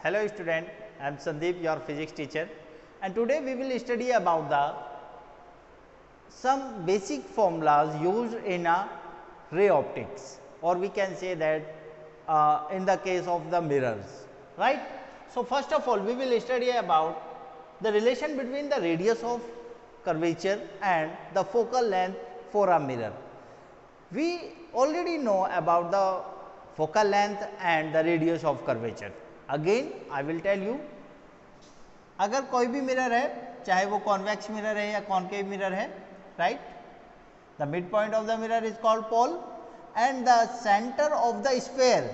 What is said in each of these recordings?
Hello student, I am Sandeep, your physics teacher, and today we will study about some basic formulas used in a ray optics, or we can say that in the case of the mirrors, right. So, first of all we will study about the relation between the radius of curvature and the focal length for a mirror. We already know about the focal length and the radius of curvature. Again I will tell you, अगर कोई भी mirror है, चाहे वो convex mirror है या concave mirror है, right, the mid point of the mirror is called pole and the centre of the sphere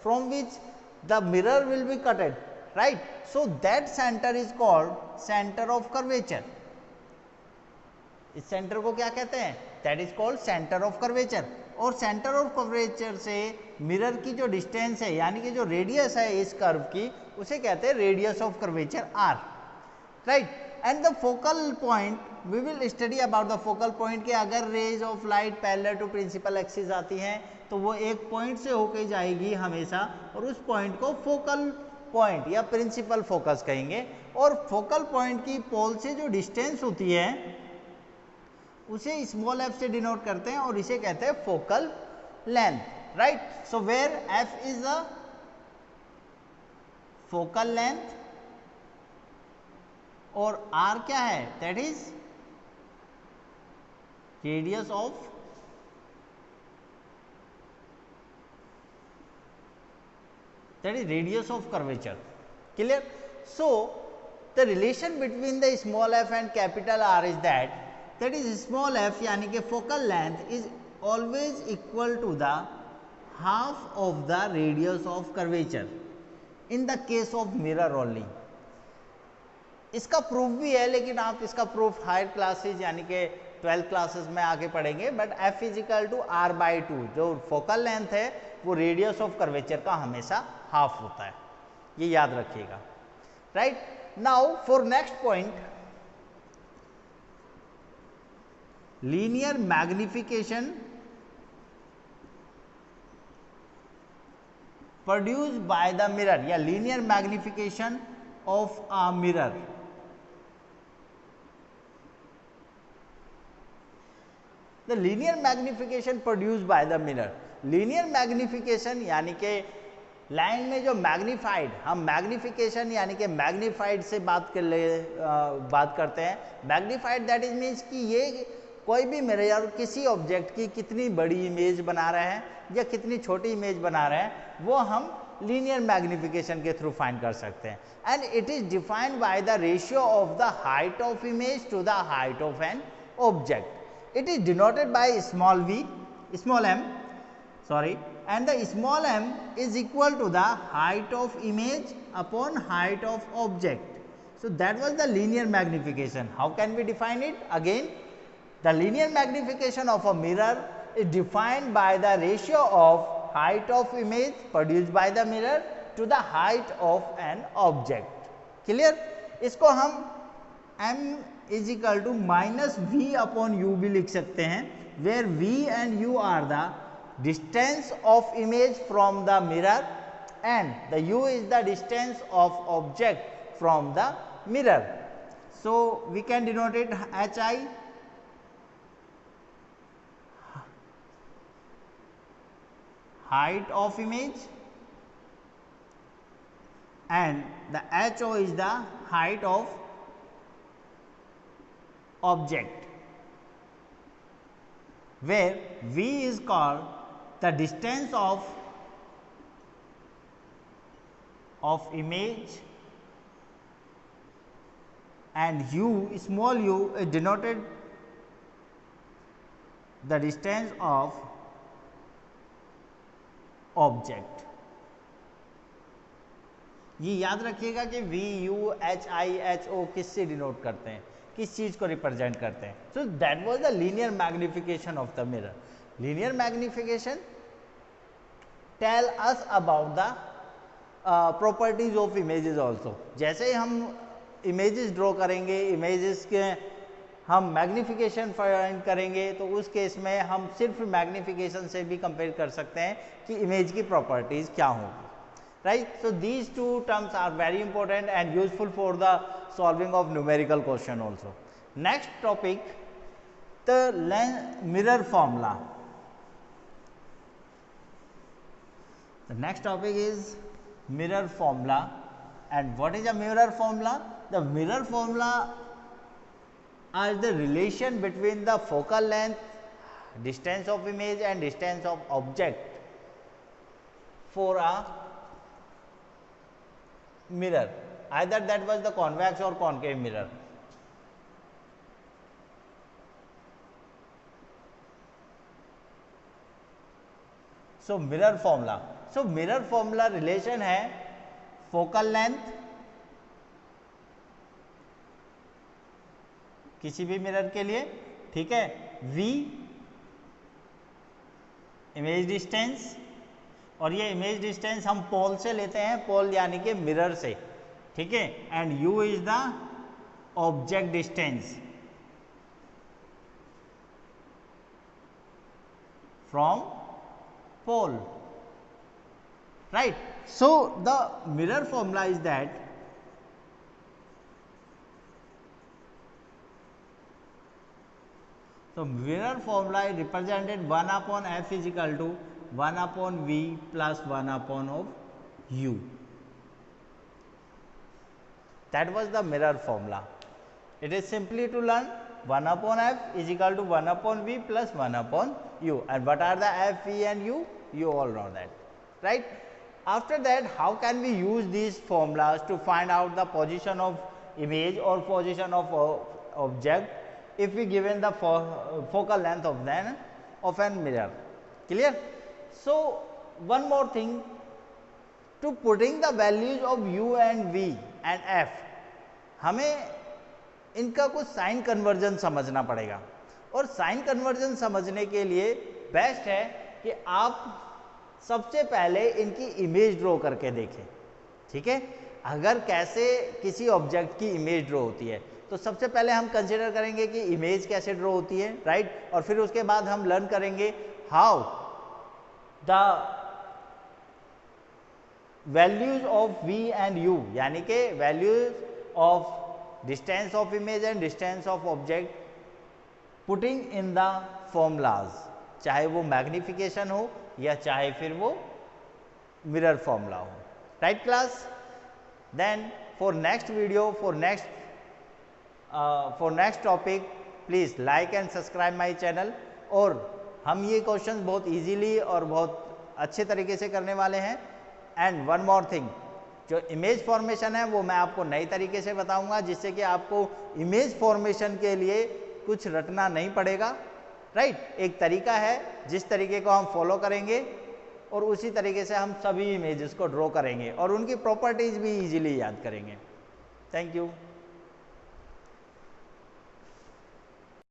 from which the mirror will be cutted, right. So that centre is called centre of curvature. इस centre को क्या कहते हैं? That is called centre of curvature. और centre of curvature से mirror की जो distance है, यानी कि जो रेडियस है इस कर्व की, उसे कहते हैं radius of curvature R, right. And the focal point, we will study about the focal point के अगर rays of light parallel to principal axis आती हैं तो वो एक पॉइंट से होके जाएगी हमेशा, और उस पॉइंट को फोकल पॉइंट या प्रिंसिपल फोकस कहेंगे. और फोकल पॉइंट की पोल से जो डिस्टेंस होती है उसे स्मॉल एफ से डिनोट करते हैं और इसे कहते हैं focal length, right. So where F is the focal length और आर क्या है? That is radius of curvature. Clear? So the relation between the small F and capital R is that is small f यानी कि focal length is always equal to the half of the radius of curvature in the case of mirror only. इसका proof भी है, लेकिन आप इसका proof higher classes यानी कि 12th क्लासेस में आगे पढ़ेंगे. But f is equal to r by 2, जो फोकल लेंथ है वो रेडियस ऑफ कर्वेचर का हमेशा हाफ होता है, ये याद रखिएगा, right. Now for next point, linear magnification produced by the mirror या linear magnification of a mirror. The linear magnification produced by the mirror, linear magnification यानी कि लाइन में जो मैग्नीफाइड, हम मैग्निफिकेशन यानी कि मैग्नीफाइड से बात करते हैं. मैग्नीफाइड दैट इज मीन्स कि ये कोई भी मिरर किसी ऑब्जेक्ट की कितनी बड़ी इमेज बना रहे हैं या कितनी छोटी इमेज बना रहे हैं, वो हम लीनियर मैग्निफिकेशन के थ्रू फाइंड कर सकते हैं. And it is defined by the ratio of the height of image to the height of an object. It is denoted by small m, sorry, and the small m is equal to the height of image upon height of object. So that was the linear magnification. How can we define it? Again, the linear magnification of a mirror is defined by the ratio of height of image produced by the mirror to the height of an object. Clear? इसको हम m is equal to minus v upon u भी लिख सकते हैं, where v and u are the distance of image from the mirror and the u is the distance of object from the mirror. So we can denote it hi, height of image, and the ho is the height of object, where v is called the distance of image and u, small u, is denoted the distance of object. ये याद रखिएगा कि V, U, H, I, H, O किससे denote करते हैं, किस चीज को रिप्रेजेंट करते हैं. So that was the linear magnification of the mirror. Linear magnification tell us about the properties of images also. जैसे ही हम इमेजेस ड्रॉ करेंगे, इमेजेस के हम मैग्निफिकेशन फाइंड करेंगे, तो उस केस में हम सिर्फ मैग्निफिकेशन से भी कंपेयर कर सकते हैं कि इमेज की प्रॉपर्टीज क्या होंगी. right? So these two terms are very important and useful for the solving of numerical question also. Next topic, the mirror formula. The next topic is mirror formula. And what is a mirror formula? The mirror formula are the relation between the focal length, distance of image and distance of object for a mirror, either that was the convex or concave mirror. So mirror formula relation है focal length किसी भी mirror के लिए, ठीक है, v image distance, और ये image distance हम पोल से लेते हैं, पोल यानी कि मिरर से, ठीक है, and u is the object distance from pole, right? So the mirror formula is that mirror formula is represented 1 upon f is equal to 1 upon v plus 1 upon of u. That was the mirror formula. It is simply to learn 1 upon f is equal to 1 upon v plus 1 upon u. And what are the f, v and u? You all know that, right? After that, how can we use these formulas to find out the position of image or position of object if we given the focal length of an mirror? Clear? So one more thing, to putting the values of u and v and f, हमें इनका कुछ sign conversion समझना पड़ेगा, और sign conversion समझने के लिए best है कि आप सबसे पहले इनकी इमेज ड्रॉ करके देखें, ठीक है। अगर कैसे किसी ऑब्जेक्ट की इमेज ड्रॉ होती है, तो सबसे पहले हम कंसिडर करेंगे कि इमेज कैसे ड्रॉ होती है, राइट, और फिर उसके बाद हम लर्न करेंगे how the values of v and u, यानी कि values of distance of image and distance of object putting in the formulas, चाहे वो मैग्निफिकेशन हो या चाहे फिर वो मिरर फॉर्मूला हो, right class. Then for next video, for next topic, please like and subscribe my channel. और हम ये क्वेश्चन बहुत इजीली और बहुत अच्छे तरीके से करने वाले हैं। एंड वन मोर थिंग, जो इमेज फॉर्मेशन है वो मैं आपको नई तरीके से बताऊंगा, जिससे कि आपको इमेज फॉर्मेशन के लिए कुछ रटना नहीं पड़ेगा, राइट। एक तरीका है जिस तरीके को हम फॉलो करेंगे और उसी तरीके से हम सभी इमेजेस को ड्रॉ करेंगे और उनकी प्रॉपर्टीज भी इजीली याद करेंगे। Thank you.